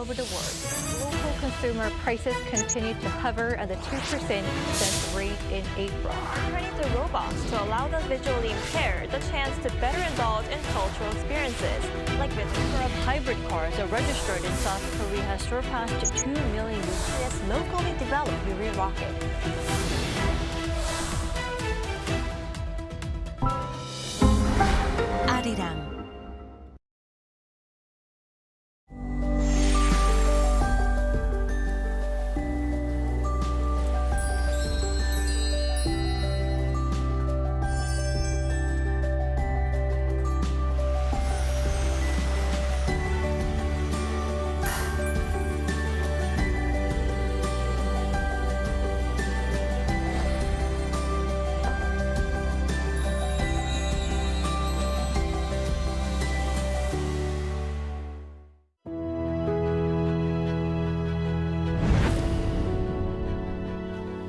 over the world. Local consumer prices continue to hover at the 2% cent rate in April. Turning to robots to allow the visually impaired the chance to better indulge in cultural experiences. Like the number of hybrid cars are registered in South Korea has surpassed 2 million with this locally developed Yuri rocket. Arirang.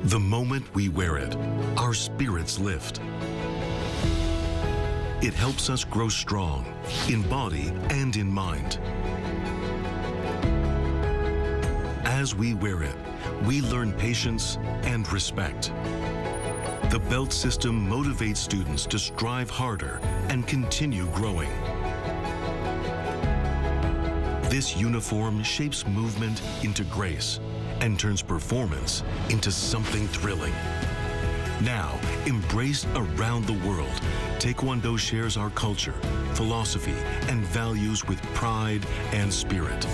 The moment we wear it, our spirits lift. It helps us grow strong in body and in mind. As we wear it, we learn patience and respect. The belt system motivates students to strive harder and continue growing. This uniform shapes movement into grace and turns performance into something thrilling. Now, embraced around the world, Taekwondo shares our culture, philosophy, and values with pride and spirit.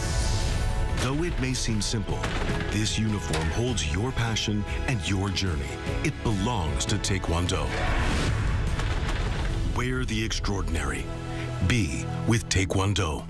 Though it may seem simple, this uniform holds your passion and your journey. It belongs to Taekwondo. Wear the extraordinary. Be with Taekwondo.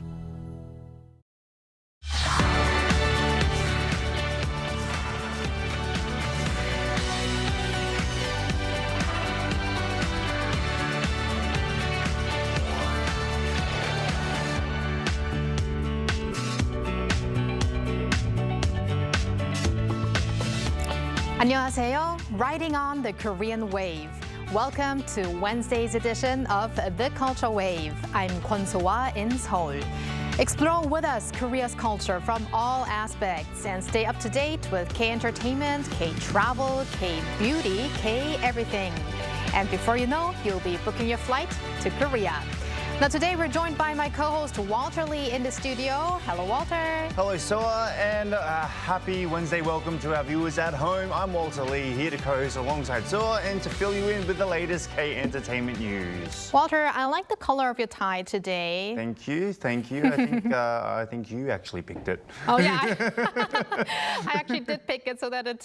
안녕하세요. Riding on the Korean wave. Welcome to Wednesday's edition of The Culture Wave. I'm Kwon So-wa in Seoul. Explore with us Korea's culture from all aspects and stay up to date with K-entertainment, K-travel, K-beauty, K-everything. And before you know, you'll be booking your flight to Korea. Now today we're joined by my co-host Walter Lee in the studio. Hello, Walter. Hello, Soa, and happy Wednesday. Welcome to our viewers at home. I'm Walter Lee, here to co-host alongside Soa and to fill you in with the latest K-entertainment news. Walter, I like the color of your tie today. Thank you, thank you. I think you actually picked it. Oh yeah, I actually did pick it so that it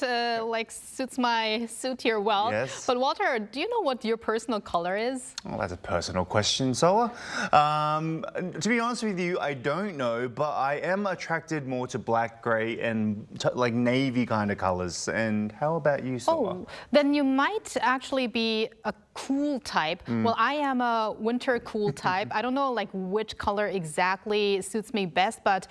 suits my suit here well. Yes. But Walter, do you know what your personal color is? Well, that's a personal question, Soa. To be honest with you, I don't know, but I am attracted more to black, grey, and like navy kind of colors. And how about you, Soa? Oh, then you might actually be a cool type. Well, I am a winter cool type. I don't know like which color exactly suits me best, but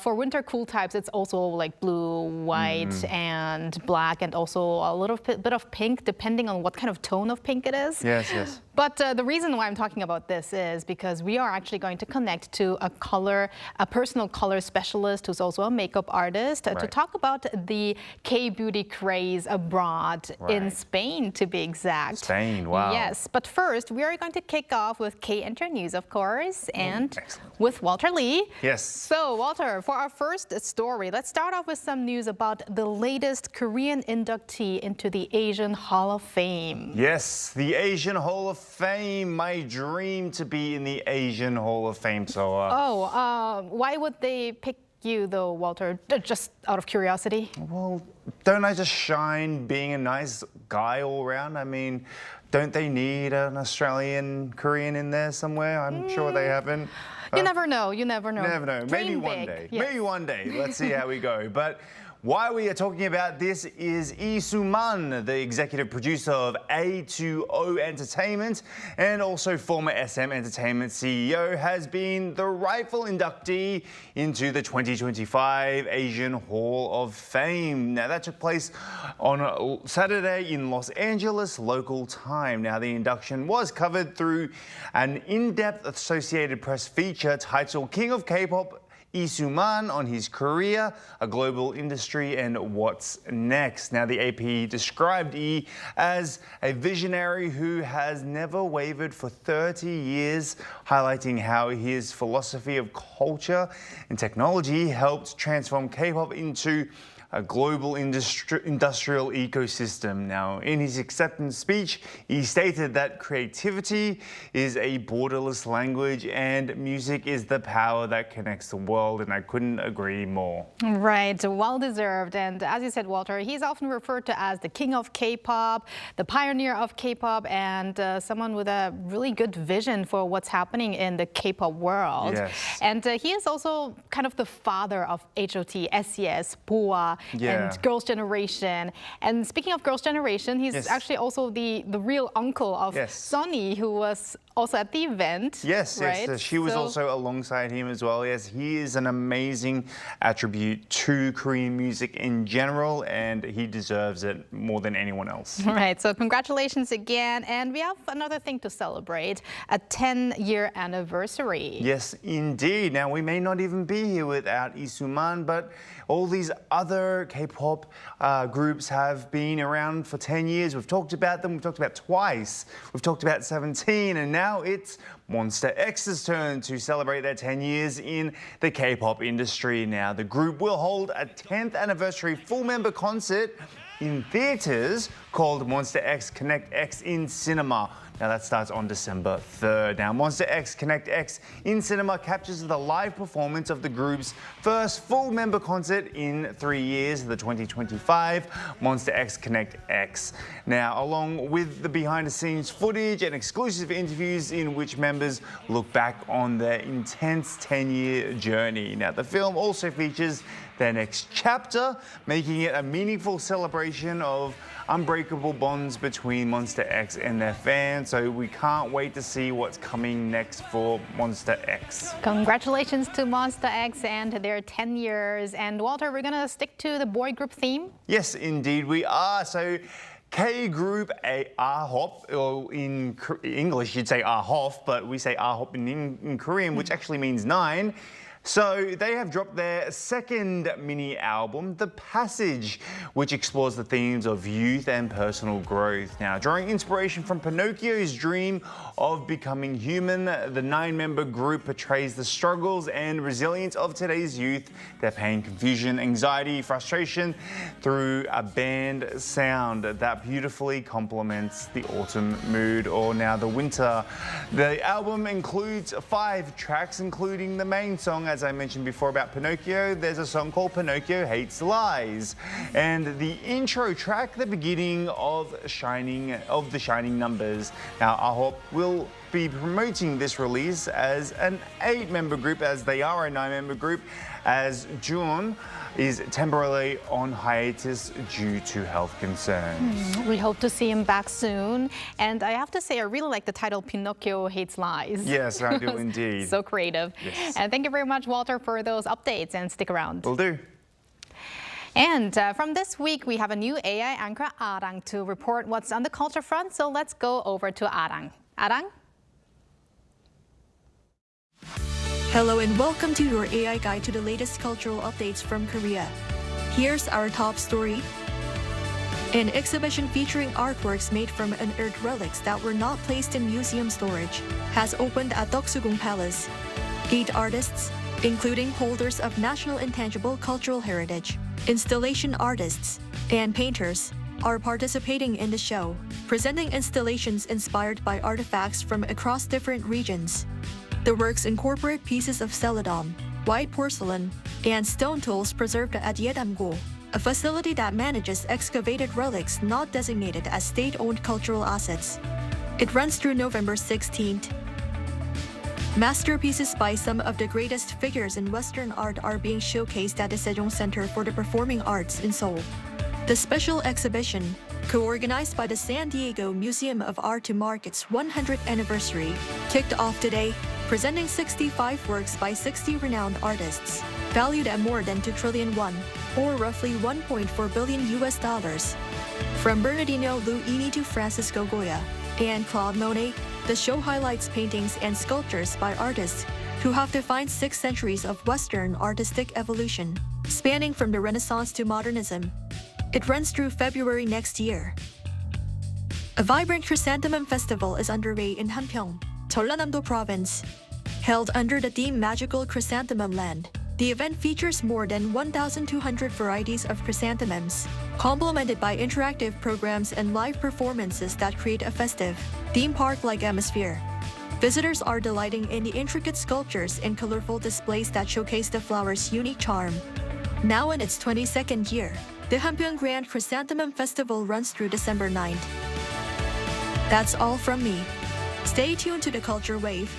for winter cool types, it's also like blue, white, and black, and also a little bit of pink, depending on what kind of tone of pink it is. Yes, yes. But the reason why I'm talking about this is because we are actually going to connect to a personal color specialist who's also a makeup artist to talk about the K-beauty craze abroad in Spain, to be exact. Spain, wow. Yes, but first we are going to kick off with K-Enter News, of course, and with Walter Lee. Yes. So, Walter, for our first story, let's start off with some news about the latest Korean inductee into the Asian Hall of Fame. Yes, the Asian Hall of Fame. My dream to be in the Asian Hall of Fame. So. Why would they pick you though, Walter? Just out of curiosity. Well, don't I just shine being a nice guy all around? I mean, don't they need an Australian Korean in there somewhere? I'm sure they haven't. You never know. You never know. Never know. Maybe Dream one big. day. Yes. Maybe one day. Let's see how we go. But why we are talking about this is Soo-man, the executive producer of A2O Entertainment and also former SM Entertainment CEO, has been the rightful inductee into the 2025 Asian Hall of Fame. Now, that took place on Saturday in Los Angeles local time. Now, the induction was covered through an in-depth Associated Press feature titled King of K-pop Soo-man on his career, a global industry, and what's next. Now, the AP described Lee as a visionary who has never wavered for 30 years, highlighting how his philosophy of culture and technology helped transform K-pop into a global industrial ecosystem. Now, in his acceptance speech, he stated that creativity is a borderless language and music is the power that connects the world, and I couldn't agree more. Right, well deserved. And as you said, Walter, he's often referred to as the king of K-pop, the pioneer of K-pop, and someone with a really good vision for what's happening in the K-pop world. Yes. And he is also kind of the father of HOT, SES, BoA, and Girls' Generation. And speaking of Girls' Generation, he's actually also the real uncle of Sunny, who was also at the event. Yes, right? Yes, she was also alongside him as well. Yes, he is an amazing attribute to Korean music in general, and he deserves it more than anyone else. Right, so congratulations again. And we have another thing to celebrate, a 10-year anniversary. Yes, indeed. Now, we may not even be here without Soo-man, but all these other K-pop groups have been around for 10 years. We've talked about them. We've talked about Twice. We've talked about 17, and now it's Monster X's turn to celebrate their 10 years in the K-pop industry. Now, the group will hold a 10th anniversary full-member concert in theaters called Monster X Connect X in Cinema. Now that starts on December 3rd. Now Monster X Connect X in Cinema captures the live performance of the group's first full member concert in 3 years, the 2025 Monster X Connect X. Now, along with the behind the scenes footage and exclusive interviews in which members look back on their intense 10-year journey. Now the film also features their next chapter, making it a meaningful celebration of unbreakable bonds between Monster X and their fans. So we can't wait to see what's coming next for Monster X. Congratulations to Monster X and their 10 years. And Walter, we're gonna stick to the boy group theme? Yes, indeed we are. So K-group A-hop, or in English you'd say A-hop, but we say A-hop in Korean, which actually means 9. So they have dropped their second mini album, The Passage, which explores the themes of youth and personal growth. Now, drawing inspiration from Pinocchio's dream of becoming human, the 9-member group portrays the struggles and resilience of today's youth, their pain, confusion, anxiety, frustration, through a band sound that beautifully complements the autumn mood, or now the winter. The album includes 5 tracks, including the main song, as I mentioned before about Pinocchio. There's a song called Pinocchio Hates Lies, and the intro track, the beginning of the Shining Numbers. Now, A-hop will be promoting this release as an 8-member group, as they are a 9-member group, as June is temporarily on hiatus due to health concerns. We hope to see him back soon. And I have to say, I really like the title Pinocchio Hates Lies. Yes, I do indeed. So creative. Yes. And thank you very much, Walter, for those updates, and stick around. Will do. And from this week, we have a new AI anchor, Arirang, to report what's on the culture front. So let's go over to Arirang. Arirang? Hello and welcome to your AI guide to the latest cultural updates from Korea. Here's our top story. An exhibition featuring artworks made from unearthed relics that were not placed in museum storage has opened at Deoksugung Palace. 8 artists, including holders of national intangible cultural heritage, installation artists, and painters, are participating in the show, presenting installations inspired by artifacts from across different regions. The works incorporate pieces of celadon, white porcelain, and stone tools preserved at Yeramgo, a facility that manages excavated relics not designated as state-owned cultural assets. It runs through November 16th. Masterpieces by some of the greatest figures in Western art are being showcased at the Sejong Center for the Performing Arts in Seoul. The special exhibition, co-organized by the San Diego Museum of Art to mark its 100th anniversary, kicked off today, presenting 65 works by 60 renowned artists, valued at more than 2 trillion won, or roughly $1.4 billion. From Bernardino Luini to Francisco Goya and Claude Monet, the show highlights paintings and sculptures by artists who have defined 6 centuries of Western artistic evolution, spanning from the Renaissance to modernism. It runs through February next year. A vibrant chrysanthemum festival is underway in Hanpyeong, Jeollanam-do Province. Held under the theme Magical Chrysanthemum Land, the event features more than 1,200 varieties of chrysanthemums, complemented by interactive programs and live performances that create a festive, theme park-like atmosphere. Visitors are delighting in the intricate sculptures and colorful displays that showcase the flower's unique charm. Now in its 22nd year, the Hanpyeong Grand Chrysanthemum Festival runs through December 9th. That's all from me. Stay tuned to the Culture Wave.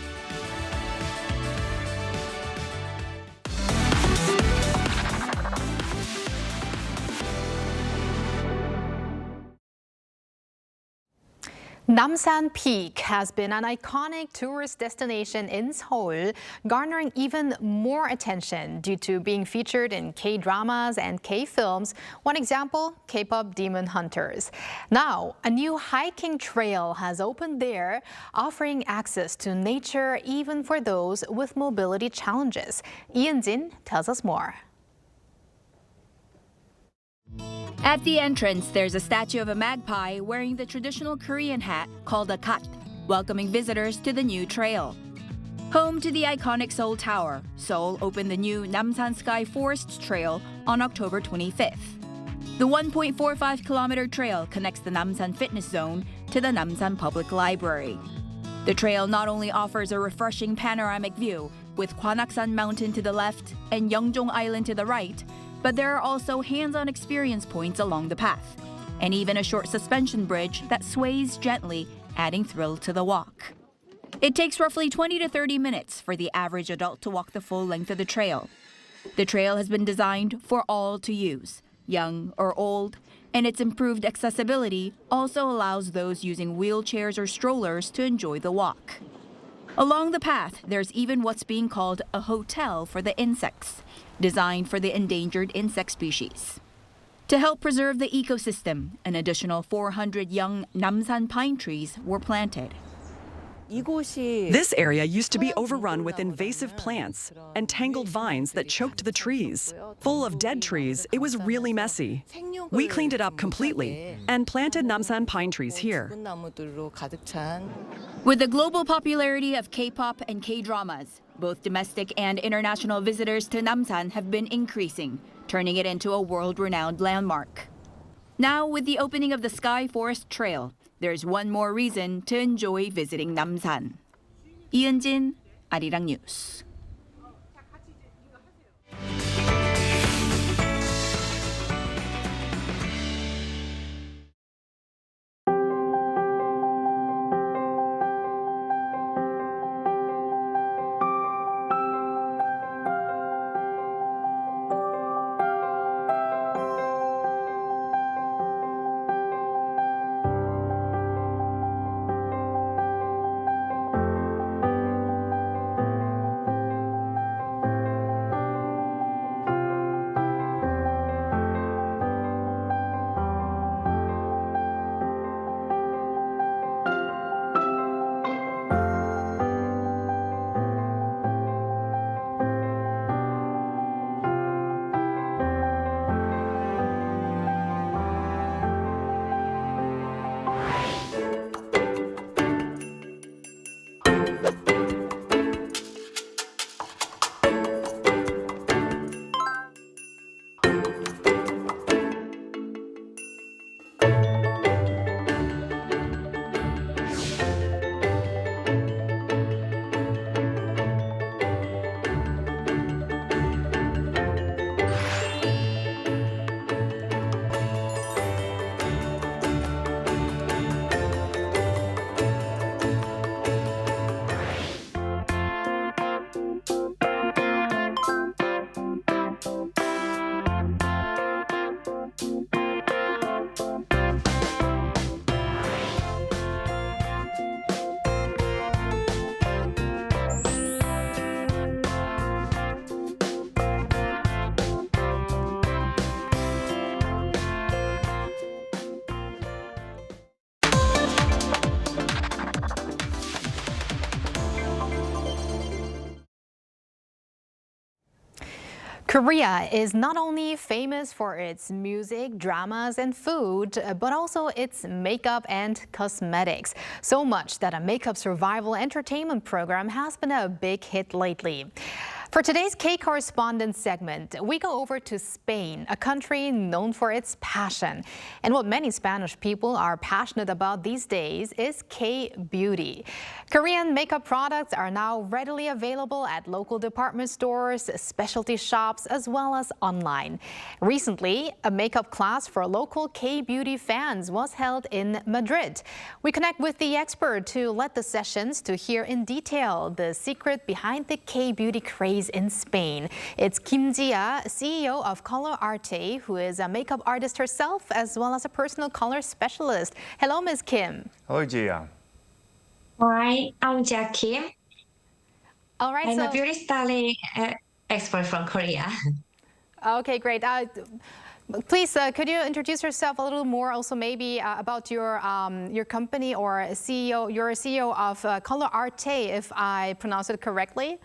Namsan Peak has been an iconic tourist destination in Seoul, garnering even more attention due to being featured in K-dramas and K-films. One example, K-pop Demon Hunters. Now, a new hiking trail has opened there, offering access to nature even for those with mobility challenges. Jin tells us more. At the entrance, there's a statue of a magpie wearing the traditional Korean hat called a kat, welcoming visitors to the new trail. Home to the iconic Seoul Tower, Seoul opened the new Namsan Sky Forest Trail on October 25th. The 1.45-kilometer trail connects the Namsan Fitness Zone to the Namsan Public Library. The trail not only offers a refreshing panoramic view, with Gwanaksan Mountain to the left and Yeongjong Island to the right, but there are also hands-on experience points along the path, and even a short suspension bridge that sways gently, adding thrill to the walk. It takes roughly 20 to 30 minutes for the average adult to walk the full length of the trail. The trail has been designed for all to use, young or old, and its improved accessibility also allows those using wheelchairs or strollers to enjoy the walk. Along the path, there's even what's being called a hotel for the insects, designed for the endangered insect species. To help preserve the ecosystem, an additional 400 young Namsan pine trees were planted. This area used to be overrun with invasive plants and tangled vines that choked the trees. Full of dead trees, it was really messy. We cleaned it up completely and planted Namsan pine trees here. With the global popularity of K-pop and K-dramas, both domestic and international visitors to Namsan have been increasing, turning it into a world-renowned landmark. Now, with the opening of the Sky Forest Trail, there's one more reason to enjoy visiting Namsan. Jin, Arirang News. Korea is not only famous for its music, dramas, and food, but also its makeup and cosmetics. So much that a makeup survival entertainment program has been a big hit lately. For today's K-Correspondent segment, we go over to Spain, a country known for its passion. And what many Spanish people are passionate about these days is K-beauty. Korean makeup products are now readily available at local department stores, specialty shops, as well as online. Recently, a makeup class for local K-beauty fans was held in Madrid. We connect with the expert to lead the sessions to hear in detail the secret behind the K-beauty craze in Spain. It's Kim Jia, CEO of Color Arte, who is a makeup artist herself, as well as a personal color specialist. Hello, Ms. Kim. Hello, Jia. Hi, I'm Jia Kim. All right, I'm a beauty styling expert from Korea. Okay, great. Please, could you introduce yourself a little more? Also, maybe about your company or CEO. You're a CEO of Color Arte, if I pronounce it correctly.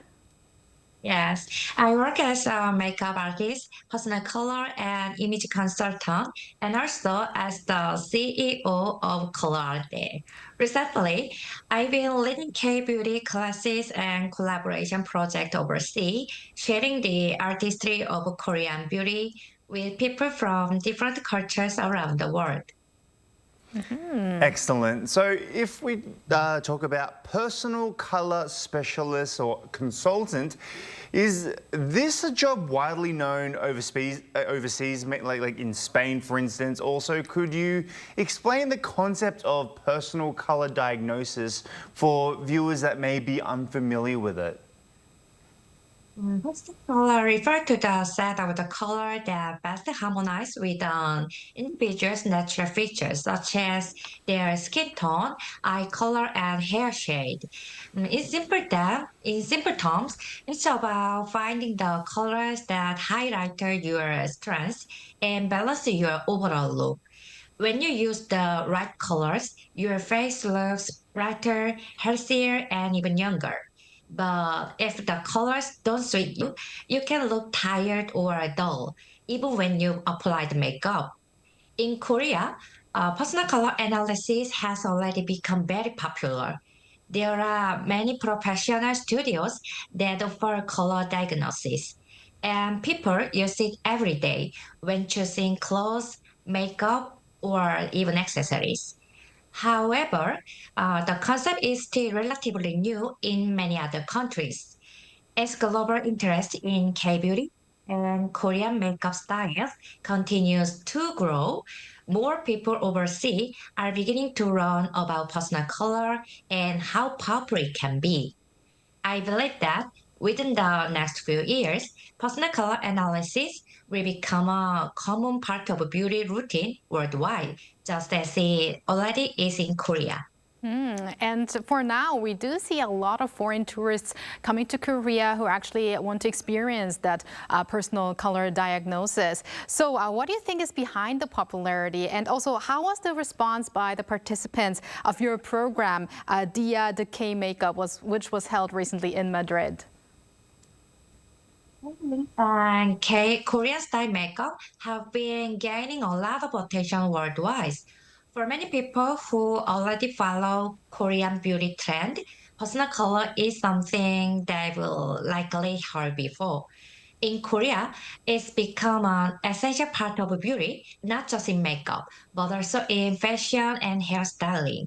Yes, I work as a makeup artist, personal color and image consultant, and also as the CEO of Color Arte. Recently, I've been leading K-beauty classes and collaboration projects overseas, sharing the artistry of Korean beauty with people from different cultures around the world. Excellent. So if we talk about personal color specialist or consultant, is this a job widely known overseas, like in Spain, for instance? Also, could you explain the concept of personal color diagnosis for viewers that may be unfamiliar with it? Personal color refers to the set of the color that best harmonize with an individual's natural features, such as their skin tone, eye color, and hair shade. In simple terms, it's about finding the colors that highlight your strengths and balance your overall look. When you use the right colors, your face looks brighter, healthier, and even younger. But if the colors don't suit you, you can look tired or dull, even when you apply the makeup. In Korea, personal color analysis has already become very popular. There are many professional studios that offer color diagnosis, and people use it every day when choosing clothes, makeup, or even accessories. However, the concept is still relatively new in many other countries. As global interest in K-beauty and Korean makeup styles continues to grow, more people overseas are beginning to learn about personal color and how powerful it can be. I believe that within the next few years, personal color analysis will become a common part of a beauty routine worldwide, just as it already is in Korea. And for now, we do see a lot of foreign tourists coming to Korea who actually want to experience that personal color diagnosis. So what do you think is behind the popularity? And also, how was the response by the participants of your program, Dia the K-Makeup, which was held recently in Madrid? And Korean style makeup have been gaining a lot of attention worldwide. For many people who already follow Korean beauty trend, personal color is something they've likely heard before. In Korea, it's become an essential part of beauty, not just in makeup, but also in fashion and hairstyling.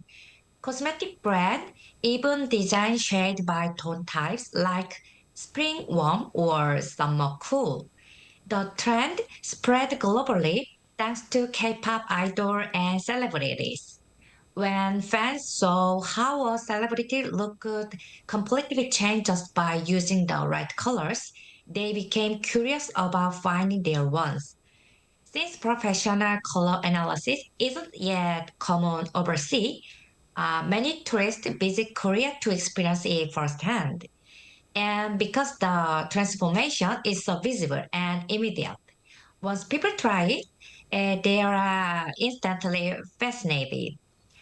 Cosmetic brands even design shades by tone types like spring warm or summer cool. The trend spread globally thanks to K-pop idol and celebrities. When fans saw how a celebrity look could completely change just by using the right colors, they became curious about finding their ones. Since professional color analysis isn't yet common overseas, many tourists visit Korea to experience it firsthand. And because the transformation is so visible and immediate, once people try it, they are instantly fascinated.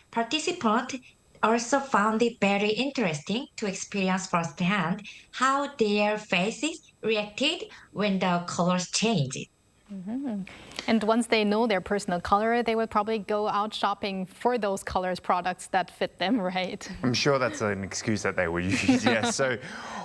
Participants also found it very interesting to experience firsthand how their faces reacted when the colors changed. And once they know their personal color, they would probably go out shopping for those colors products that fit them, right? I'm sure that's an excuse that they will use, yes. So,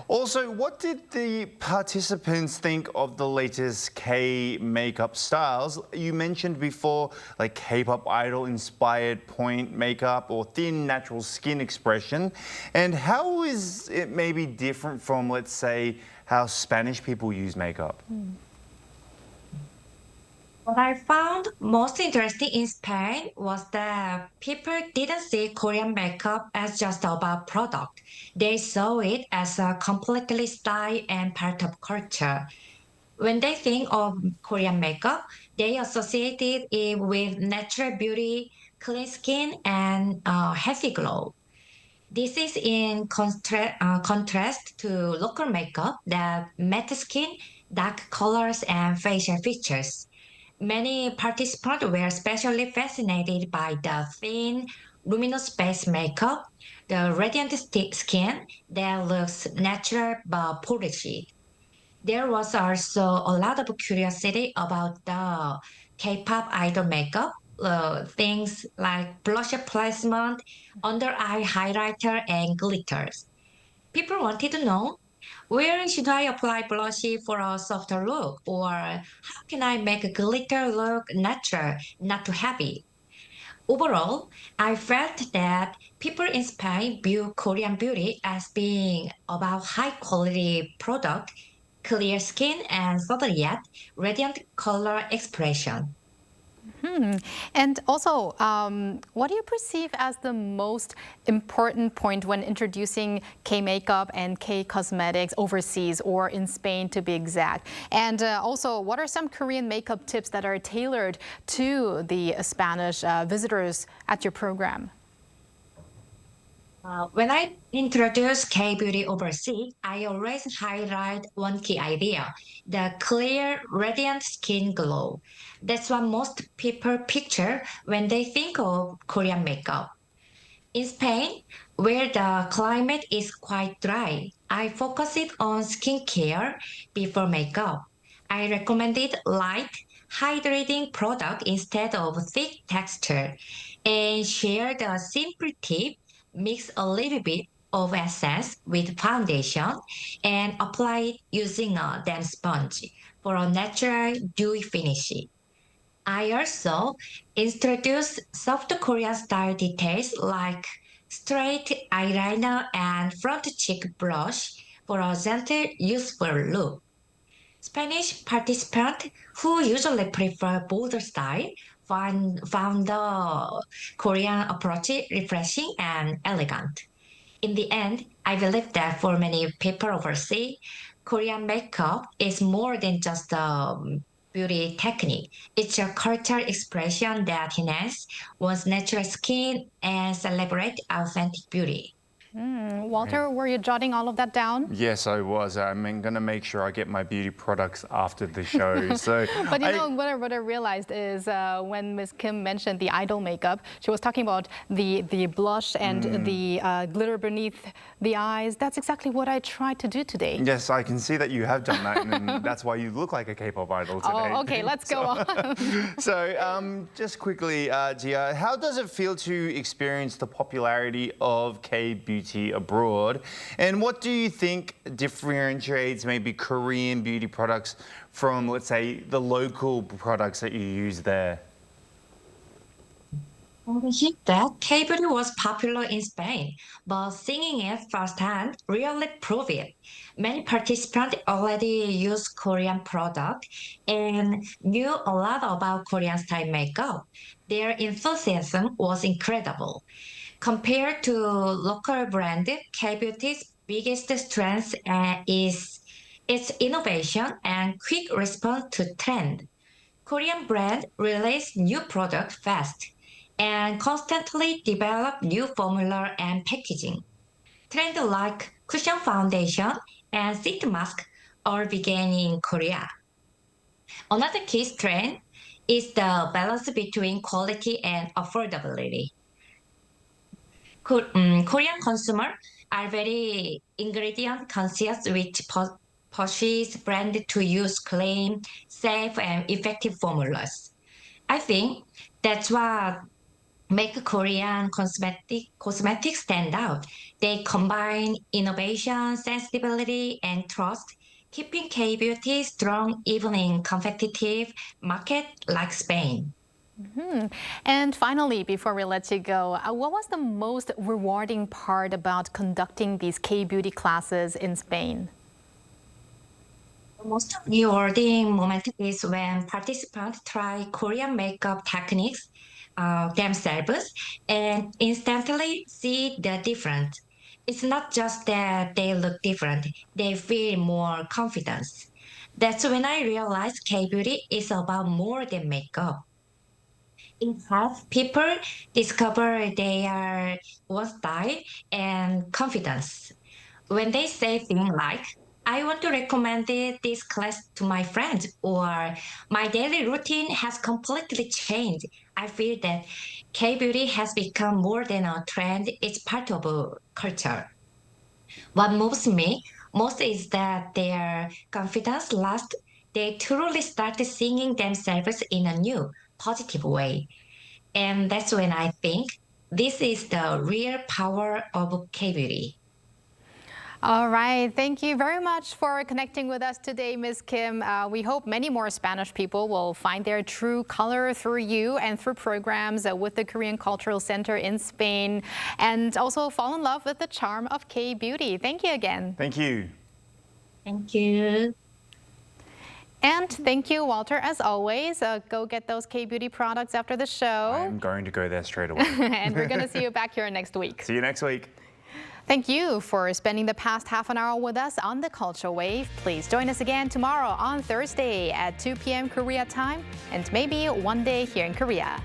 also, what did the participants think of the latest K makeup styles? You mentioned before, like K-pop idol inspired point makeup or thin natural skin expression. And how is it maybe different from, let's say, how Spanish people use makeup? What I found most interesting in Spain was that people didn't see Korean makeup as just about product. They saw it as a completely style and part of culture. When they think of Korean makeup, they associated it with natural beauty, clean skin, and healthy glow. This is in contrast to local makeup that matte skin, dark colors, and facial features. Many participants were especially fascinated by the thin, luminous base makeup, the radiant skin that looks natural but polished. There was also a lot of curiosity about the K-pop idol makeup, things like blush placement, under eye highlighter, and glitters. People wanted to know, where should I apply blush for a softer look? Or how can I make a glitter look natural, not too heavy? Overall, I felt that people in Spain view Korean beauty as being about high quality product, clear skin, and subtle yet radiant color expression. And also, what do you perceive as the most important point when introducing K-makeup and K-cosmetics overseas or in Spain to be exact? And also, what are some Korean makeup tips that are tailored to the Spanish visitors at your program? When I introduce K-beauty overseas, I always highlight one key idea, the clear, radiant skin glow. That's what most people picture when they think of Korean makeup. In Spain, where the climate is quite dry, I focus it on skincare before makeup. I recommended light, hydrating product instead of thick texture and share the simple tip, mix a little bit of essence with foundation and apply it using a damp sponge for a natural dewy finish. I also introduced soft Korean style details like straight eyeliner and front cheek blush for a gentle, useful look. Spanish participants who usually prefer bolder style found the Korean approach refreshing and elegant. In the end, I believe that for many people overseas, Korean makeup is more than just a beauty technique. It's a cultural expression that enhances one's natural skin and celebrate authentic beauty. Walter, were you jotting all of that down? Yes, I was. I'm going to make sure I get my beauty products after the show. So, But you know, what I realized is when Ms. Kim mentioned the idol makeup, she was talking about the blush and the glitter beneath the eyes. That's exactly what I tried to do today. yes, I can see that you have done that, and that's why you look like a K-pop idol today. Oh, okay, let's go on. So, just quickly, Gia, how does it feel to experience the popularity of K-beauty abroad? And what do you think differentiates maybe Korean beauty products from, let's say, the local products that you use there? I think that K-beauty was popular in Spain, but seeing it firsthand really proved it. Many participants already use Korean product and knew a lot about Korean style makeup. Their enthusiasm was incredible. Compared to local brand, K-beauty's biggest strength is its innovation and quick response to trend. Korean brand release new product fast and constantly develop new formula and packaging. Trends like cushion foundation and sheet mask all began in Korea. Another key strength is the balance between quality and affordability. Korean consumers are very ingredient conscious, which pushes brands to use clean, safe, and effective formulas. I think that's what make Korean cosmetics stand out. They combine innovation, sensibility, and trust, keeping K-beauty strong even in competitive market like Spain. And finally, before we let you go, what was the most rewarding part about conducting these K-beauty classes in Spain? The most rewarding moment is when participants try Korean makeup techniques themselves and instantly see the difference. It's not just that they look different, they feel more confidence. That's when I realized K-beauty is about more than makeup. In fact, people discover their own style and confidence. When they say things like, I want to recommend this class to my friends, or my daily routine has completely changed, I feel that K-beauty has become more than a trend, it's part of a culture. What moves me most is that their confidence lasts. They truly start singing themselves in a new, positive way. And that's when I think this is the real power of K-beauty. All right. Thank you very much for connecting with us today, Ms. Kim. We hope many more Spanish people will find their true color through you and through programs with the Korean Cultural Center in Spain, and also fall in love with the charm of K-beauty. Thank you again. Thank you. Thank you. And thank you, Walter, as always. Go get those K-beauty products after the show. I'm going to go there straight away. And we're going to see you back here next week. See you next week. Thank you for spending the past half an hour with us on the Culture Wave. Please join us again tomorrow on Thursday at 2 p.m. Korea time, and maybe one day here in Korea.